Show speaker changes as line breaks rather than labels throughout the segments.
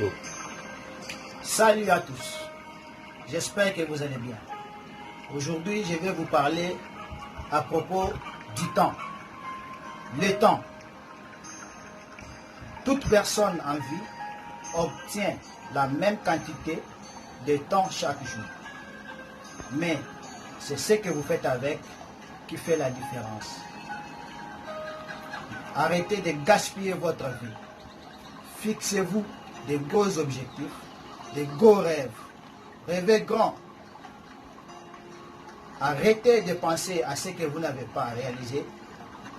Go.
Salut à tous, j'espère que vous allez bien. Aujourd'hui, je vais vous parler à propos du temps. Le temps. Toute personne en vie obtient la même quantité de temps chaque jour. Mais c'est ce que vous faites avec qui fait la différence. Arrêtez de gaspiller votre vie. Fixez-vous des gros objectifs, des gros rêves. Rêvez grand. Arrêtez de penser à ce que vous n'avez pas réalisé,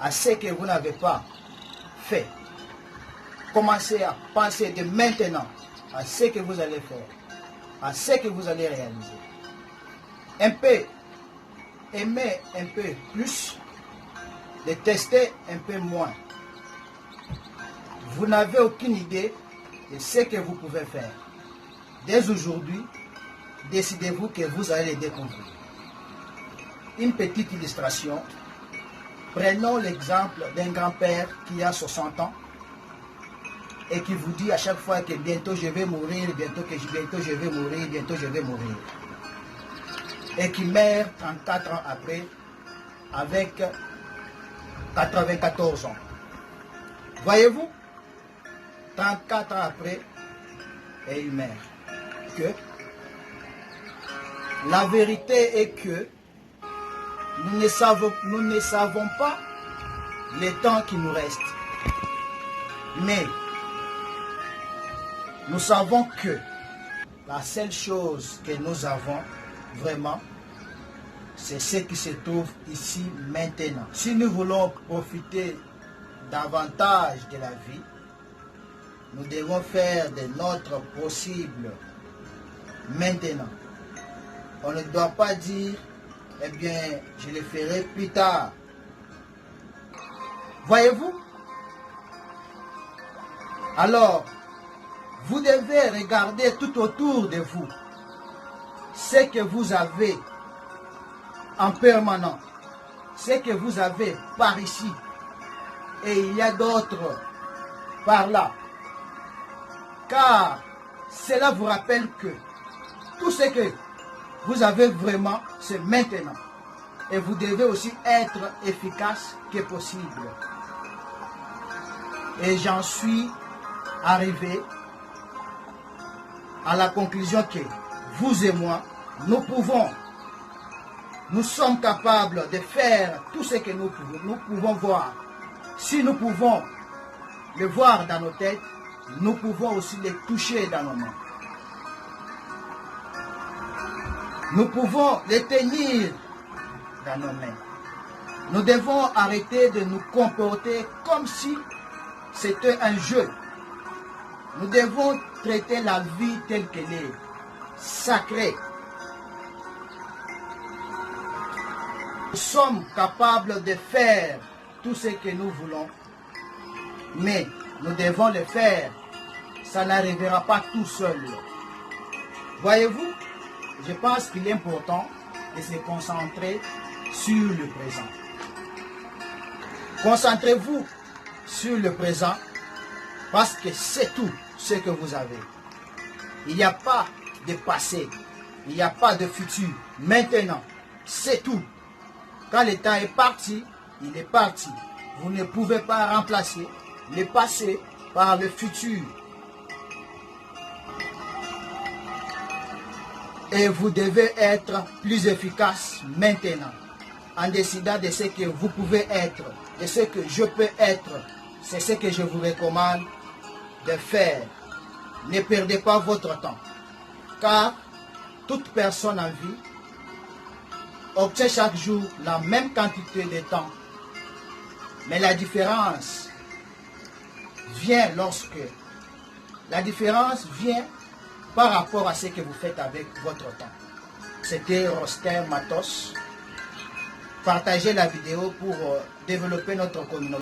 à ce que vous n'avez pas fait. Commencez à penser de maintenant à ce que vous allez faire, à ce que vous allez réaliser. Un peu, aimer un peu plus, détester un peu moins. Vous n'avez aucune idée de ce que vous pouvez faire. Dès aujourd'hui, décidez-vous que vous allez le découvrir. Une petite illustration. Prenons l'exemple d'un grand-père qui a 60 ans et qui vous dit à chaque fois que bientôt je vais mourir, bientôt je vais mourir, bientôt je vais mourir. Et qui meurt 34 ans après avec 94 ans. Voyez-vous, 34 ans après, et il meurt. Que la vérité est que nous ne savons pas le temps qui nous reste. Mais nous savons que la seule chose que nous avons vraiment, c'est ce qui se trouve ici maintenant. Si nous voulons profiter davantage de la vie, nous devons faire de notre possible maintenant. On ne doit pas dire, eh bien, je le ferai plus tard. Voyez-vous? Alors, vous devez regarder tout autour de vous ce que vous avez en permanent, ce que vous avez par ici, et il y a d'autres par là. Car cela vous rappelle que tout ce que vous avez vraiment, c'est maintenant. Et vous devez aussi être efficace que possible. Et j'en suis arrivé à la conclusion que vous et moi, nous sommes capables de faire tout ce que nous pouvons voir. Si nous pouvons le voir dans nos têtes, nous pouvons aussi les toucher dans nos mains. Nous pouvons les tenir dans nos mains. Nous devons arrêter de nous comporter comme si c'était un jeu. Nous devons traiter la vie telle qu'elle est, sacrée. Nous sommes capables de faire tout ce que nous voulons, mais nous devons le faire. Ça n'arrivera pas tout seul. Voyez-vous, je pense qu'il est important de se concentrer sur le présent. Concentrez-vous sur le présent parce que c'est tout ce que vous avez. Il n'y a pas de passé, il n'y a pas de futur. Maintenant, c'est tout. Quand le temps est parti, il est parti. Vous ne pouvez pas remplacer le passé par le futur. Et vous devez être plus efficace maintenant, en décidant de ce que vous pouvez être, de ce que je peux être. C'est ce que je vous recommande de faire. Ne perdez pas votre temps, car toute personne en vie obtient chaque jour la même quantité de temps. Mais la différence vient par rapport à ce que vous faites avec votre temps. C'était Roster Matos. Partagez la vidéo pour développer notre communauté.